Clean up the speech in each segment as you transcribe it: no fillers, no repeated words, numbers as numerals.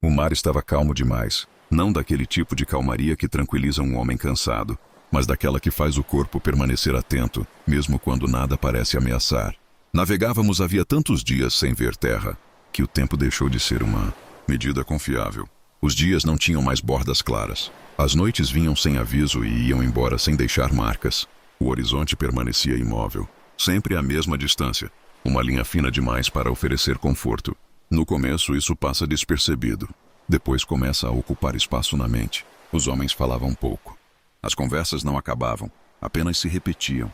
O mar estava calmo demais, não daquele tipo de calmaria que tranquiliza um homem cansado, mas daquela que faz o corpo permanecer atento, mesmo quando nada parece ameaçar. Navegávamos havia tantos dias sem ver terra, que o tempo deixou de ser uma medida confiável. Os dias não tinham mais bordas claras. As noites vinham sem aviso e iam embora sem deixar marcas. O horizonte permanecia imóvel, sempre à mesma distância, uma linha fina demais para oferecer conforto. No começo isso passa despercebido. Depois começa a ocupar espaço na mente. Os homens falavam pouco. As conversas não acabavam, apenas se repetiam.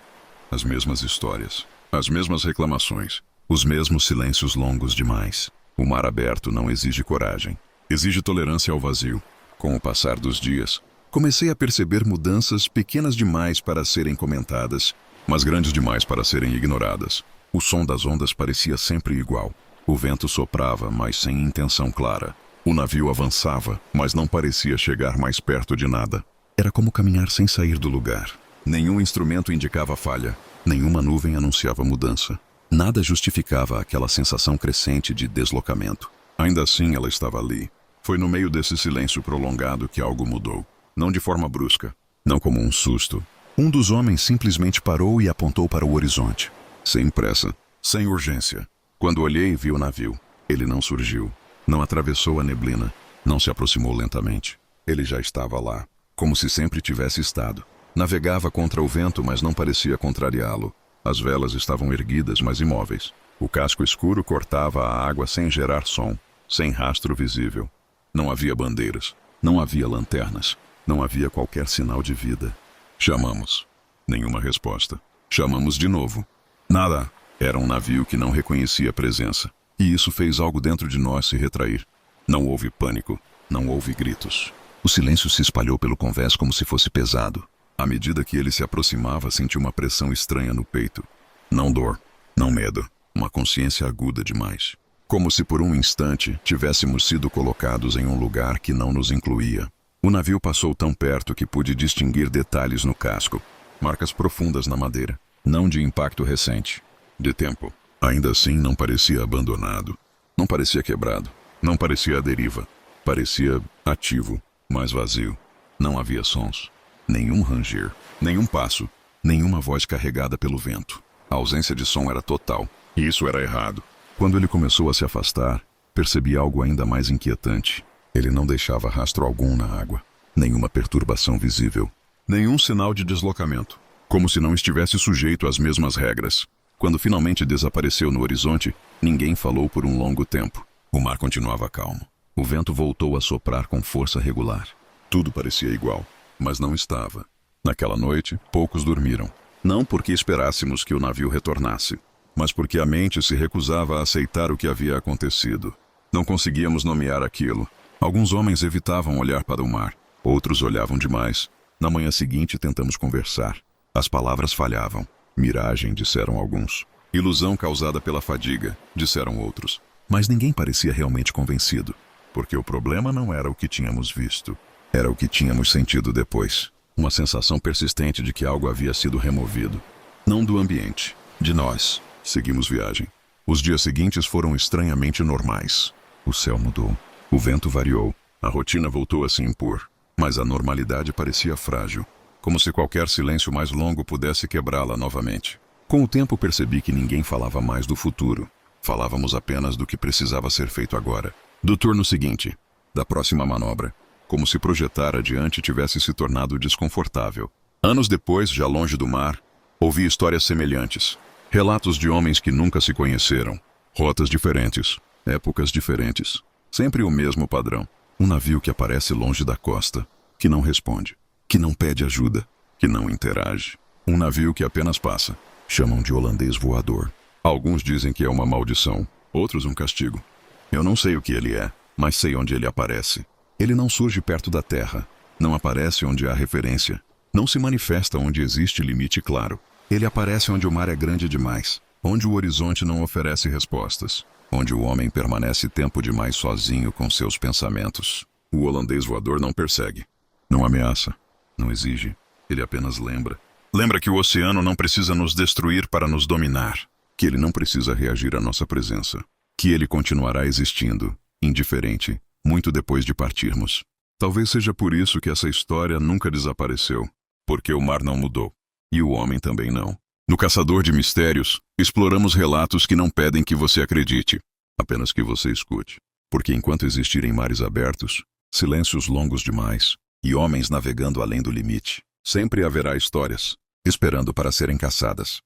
As mesmas histórias, as mesmas reclamações, os mesmos silêncios longos demais. O mar aberto não exige coragem, exige tolerância ao vazio. Com o passar dos dias, comecei a perceber mudanças pequenas demais para serem comentadas, mas grandes demais para serem ignoradas. O som das ondas parecia sempre igual. O vento soprava, mas sem intenção clara. O navio avançava, mas não parecia chegar mais perto de nada. Era como caminhar sem sair do lugar. Nenhum instrumento indicava falha, nenhuma nuvem anunciava mudança. Nada justificava aquela sensação crescente de deslocamento. Ainda assim, ela estava ali. Foi no meio desse silêncio prolongado que algo mudou. Não de forma brusca, não como um susto. Um dos homens simplesmente parou e apontou para o horizonte. Sem pressa, sem urgência. Quando olhei, vi o navio. Ele não surgiu. Não atravessou a neblina, não se aproximou lentamente. Ele já estava lá, como se sempre tivesse estado. Navegava contra o vento, mas não parecia contrariá-lo. As velas estavam erguidas, mas imóveis. O casco escuro cortava a água sem gerar som, sem rastro visível. Não havia bandeiras, não havia lanternas, não havia qualquer sinal de vida. Chamamos. Nenhuma resposta. Chamamos de novo. Nada. Era um navio que não reconhecia a presença. E isso fez algo dentro de nós se retrair. Não houve pânico, não houve gritos. O silêncio se espalhou pelo convés como se fosse pesado. À medida que ele se aproximava, senti uma pressão estranha no peito. Não dor, não medo, uma consciência aguda demais. Como se por um instante tivéssemos sido colocados em um lugar que não nos incluía. O navio passou tão perto que pude distinguir detalhes no casco. Marcas profundas na madeira, não de impacto recente, de tempo. Ainda assim, não parecia abandonado. Não parecia quebrado. Não parecia à deriva. Parecia ativo, mas vazio. Não havia sons. Nenhum ranger. Nenhum passo. Nenhuma voz carregada pelo vento. A ausência de som era total. E isso era errado. Quando ele começou a se afastar, percebi algo ainda mais inquietante. Ele não deixava rastro algum na água. Nenhuma perturbação visível. Nenhum sinal de deslocamento. Como se não estivesse sujeito às mesmas regras. Quando finalmente desapareceu no horizonte, ninguém falou por um longo tempo. O mar continuava calmo. O vento voltou a soprar com força regular. Tudo parecia igual, mas não estava. Naquela noite, poucos dormiram. Não porque esperássemos que o navio retornasse, mas porque a mente se recusava a aceitar o que havia acontecido. Não conseguíamos nomear aquilo. Alguns homens evitavam olhar para o mar, outros olhavam demais. Na manhã seguinte, tentamos conversar. As palavras falhavam. Miragem, disseram alguns. Ilusão causada pela fadiga, disseram outros. Mas ninguém parecia realmente convencido, porque o problema não era o que tínhamos visto. Era o que tínhamos sentido depois. Uma sensação persistente de que algo havia sido removido. Não do ambiente, de nós. Seguimos viagem. Os dias seguintes foram estranhamente normais. O céu mudou. O vento variou. A rotina voltou a se impor. Mas a normalidade parecia frágil. Como se qualquer silêncio mais longo pudesse quebrá-la novamente. Com o tempo percebi que ninguém falava mais do futuro. Falávamos apenas do que precisava ser feito agora. Do turno seguinte. Da próxima manobra. Como se projetar adiante tivesse se tornado desconfortável. Anos depois, já longe do mar, ouvi histórias semelhantes. Relatos de homens que nunca se conheceram. Rotas diferentes. Épocas diferentes. Sempre o mesmo padrão. Um navio que aparece longe da costa. Que não responde. Que não pede ajuda, que não interage. Um navio que apenas passa. Chamam de holandês voador. Alguns dizem que é uma maldição, outros um castigo. Eu não sei o que ele é, mas sei onde ele aparece. Ele não surge perto da terra, não aparece onde há referência, não se manifesta onde existe limite claro. Ele aparece onde o mar é grande demais, onde o horizonte não oferece respostas, onde o homem permanece tempo demais sozinho com seus pensamentos. O holandês voador não persegue, não ameaça. Não exige, ele apenas lembra. Lembra que o oceano não precisa nos destruir para nos dominar. Que ele não precisa reagir à nossa presença. Que ele continuará existindo, indiferente, muito depois de partirmos. Talvez seja por isso que essa história nunca desapareceu, porque o mar não mudou, e o homem também não. No Caçador de Mistérios, exploramos relatos que não pedem que você acredite, apenas que você escute. Porque enquanto existirem mares abertos, silêncios longos demais e homens navegando além do limite, sempre haverá histórias, esperando para serem caçadas.